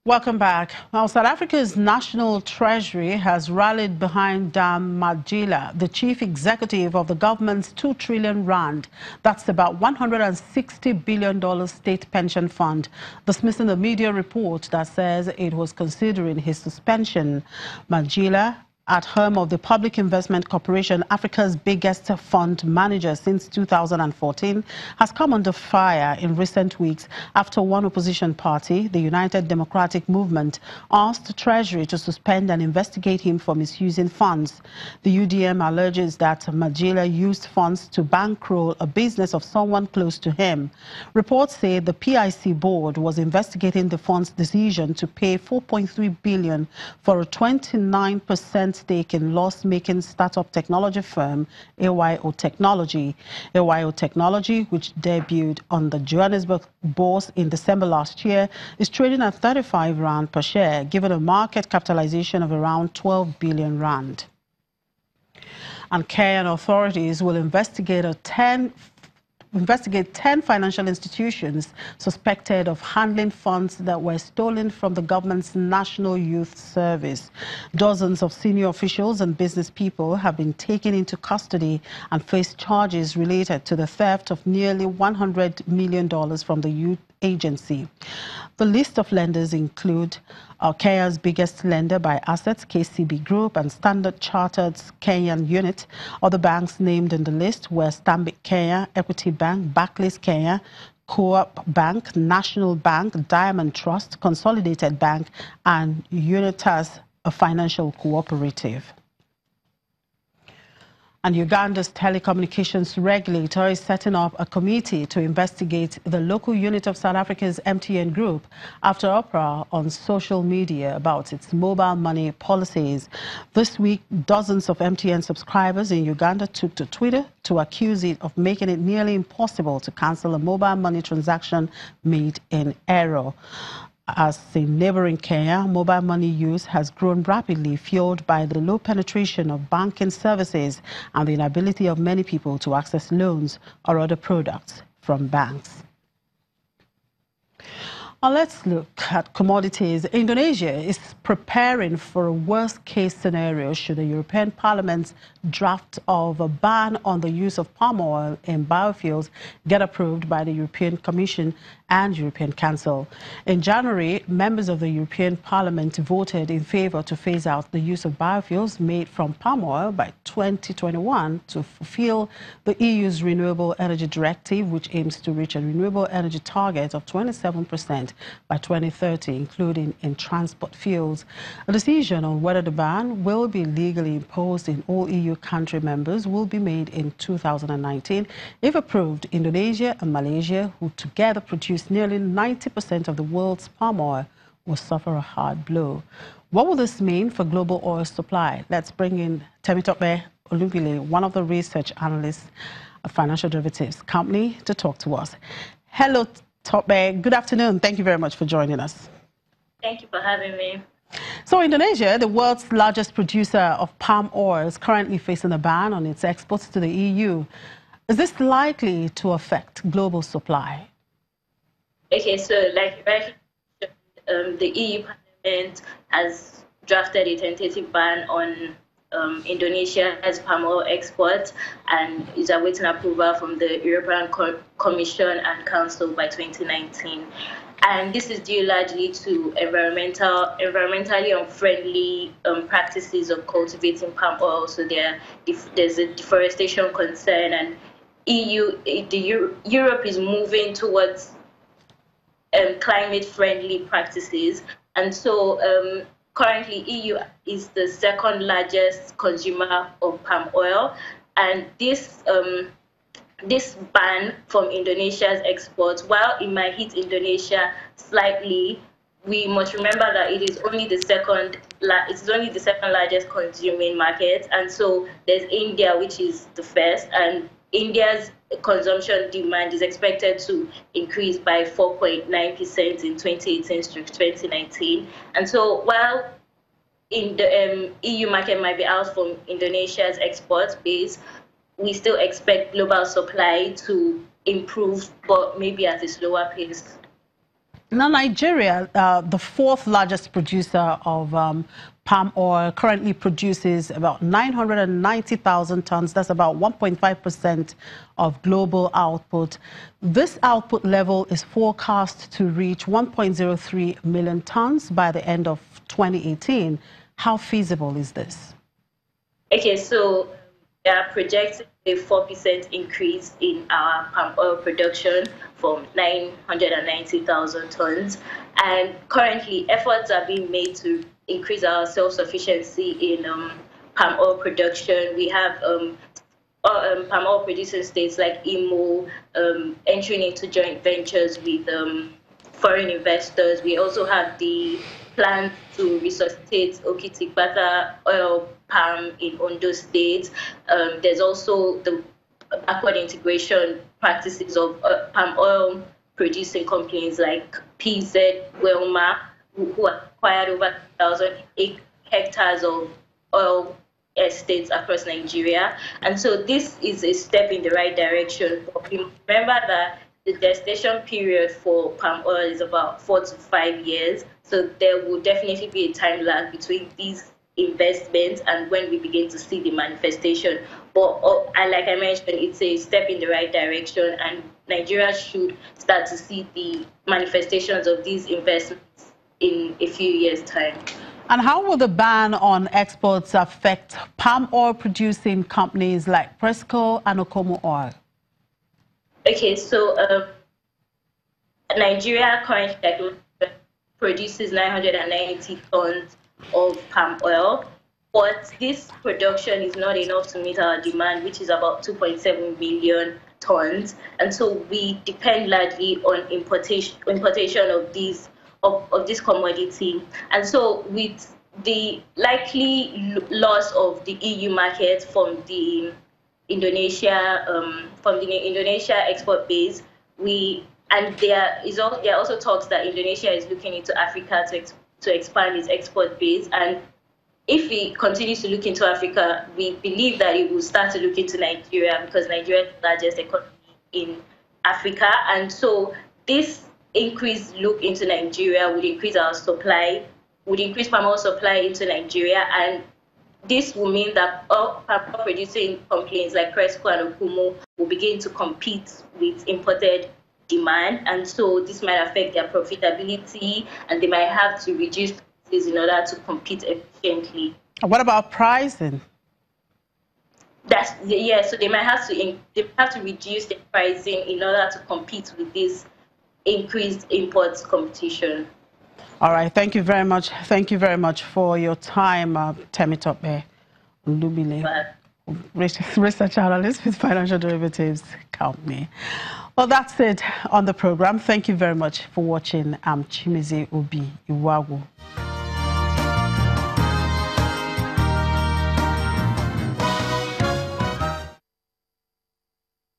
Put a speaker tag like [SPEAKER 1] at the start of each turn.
[SPEAKER 1] Welcome back. Well, South Africa's National Treasury has rallied behind Dam Madjila, the chief executive of the government's 2 trillion rand, that's about $160 billion state pension fund, dismissing a media report that says it was considering his suspension. Madjila, at helm of the Public Investment Corporation, Africa's biggest fund manager since 2014, has come under fire in recent weeks after one opposition party, the United Democratic Movement, asked the Treasury to suspend and investigate him for misusing funds. The UDM alleges that Madjila used funds to bankroll a business of someone close to him. Reports say the PIC board was investigating the fund's decision to pay $4.3 billion for a 29% stake in loss-making startup technology firm AYO Technology. AYO Technology, which debuted on the Johannesburg bourse in December last year, is trading at 35 rand per share, given a market capitalization of around 12 billion rand. And Kenyan authorities will investigate 10 financial institutions suspected of handling funds that were stolen from the government's National Youth Service. Dozens of senior officials and business people have been taken into custody and face charges related to the theft of nearly $100 million from the youth agency. The list of lenders include Kenya's biggest lender by assets, KCB Group, and Standard Chartered's Kenyan unit. Other banks named in the list were Stanbic Kenya, Equity Bank, Barclays Kenya, Co-op Bank, National Bank, Diamond Trust, Consolidated Bank, and Unitas, a financial cooperative. And Uganda's telecommunications regulator is setting up a committee to investigate the local unit of South Africa's MTN Group after uproar on social media about its mobile money policies. This week, dozens of MTN subscribers in Uganda took to Twitter to accuse it of making it nearly impossible to cancel a mobile money transaction made in error. As in neighboring Kenya, mobile money use has grown rapidly, fueled by the low penetration of banking services and the inability of many people to access loans or other products from banks. Now let's look at commodities. Indonesia is preparing for a worst-case scenario should the European Parliament's draft of a ban on the use of palm oil in biofuels get approved by the European Commission and European Council. In January, members of the European Parliament voted in favor to phase out the use of biofuels made from palm oil by 2021 to fulfill the EU's Renewable Energy Directive, which aims to reach a renewable energy target of 27% by 2030, including in transport fuels. A decision on whether the ban will be legally imposed in all EU country members will be made in 2019. If approved, Indonesia and Malaysia, who together produce nearly 90% of the world's palm oil, will suffer a hard blow. What will this mean for global oil supply? Let's bring in Temitope Olubile, one of the research analysts at Financial Derivatives Company, to talk to us. Hello, Tope. Good afternoon. Thank you very much for joining us.
[SPEAKER 2] Thank you for having me.
[SPEAKER 1] So Indonesia, the world's largest producer of palm oil, is currently facing a ban on its exports to the EU. Is this likely to affect global supply?
[SPEAKER 2] Okay, so like the EU Parliament has drafted a tentative ban on Indonesia's palm oil exports and is awaiting approval from the European Commission and Council by 2019. And this is due largely to environmentally unfriendly practices of cultivating palm oil. So there's a deforestation concern, and Europe is moving towards climate-friendly practices. And so currently, EU is the second largest consumer of palm oil, and this ban from Indonesia's exports, while it might hit Indonesia slightly, we must remember that it is only the second largest consuming market, and so there's India, which is the first, and India's consumption demand is expected to increase by 4.9% in 2018 to 2019, and so while in the EU market might be out from Indonesia's export base, we still expect global supply to improve, but maybe at a slower pace.
[SPEAKER 1] Now, Nigeria, the fourth largest producer of palm oil, currently produces about 990,000 tons. That's about 1.5% of global output. This output level is forecast to reach 1.03 million tons by the end of 2018. How feasible is this?
[SPEAKER 2] Okay, so we are projecting a 4% increase in our palm oil production from 990,000 tons. And currently, efforts are being made to increase our self-sufficiency in palm oil production. We have palm oil producing states like Imo entering into joint ventures with foreign investors. We also have the plan to resuscitate Okitibata oil palm in Ondo State. There's also the backward integration practices of palm oil producing companies like PZ Wilma, who acquired over 1,000 hectares of oil estates across Nigeria. And so this is a step in the right direction. Remember that the gestation period for palm oil is about 4 to 5 years. So there will definitely be a time lag between these investments and when we begin to see the manifestation. But like I mentioned, it's a step in the right direction, and Nigeria should start to see the manifestations of these investments in a few years' time.
[SPEAKER 1] And how will the ban on exports affect palm oil producing companies like Presco and Okumu Oil?
[SPEAKER 2] Okay, so Nigeria currently produces 990 tons of palm oil, but this production is not enough to meet our demand, which is about 2.7 million tons. And so we depend largely on importation of this commodity. And so with the likely loss of the EU market from the Indonesia export base, there are also talks that Indonesia is looking into Africa to expand its export base. And if it continues to look into Africa, we believe that it will start to look into Nigeria, because Nigeria is the largest economy in Africa. And so this increased look into Nigeria would increase our supply, would increase palm oil supply into Nigeria. And this will mean that all palm oil producing companies like Presco and Okumu will begin to compete with imported demand. And so this might affect their profitability, and they might have to reduce prices in order to compete efficiently.
[SPEAKER 1] What about pricing?
[SPEAKER 2] So they might have to reduce the pricing in order to compete with this increased import competition.
[SPEAKER 1] All right, thank you very much. Thank you very much for your time, Temitope Ndubile, research analyst with Financial Derivatives Company. Well, that's it on the program. Thank you very much for watching. I'm Chimizi Obi Iwagu.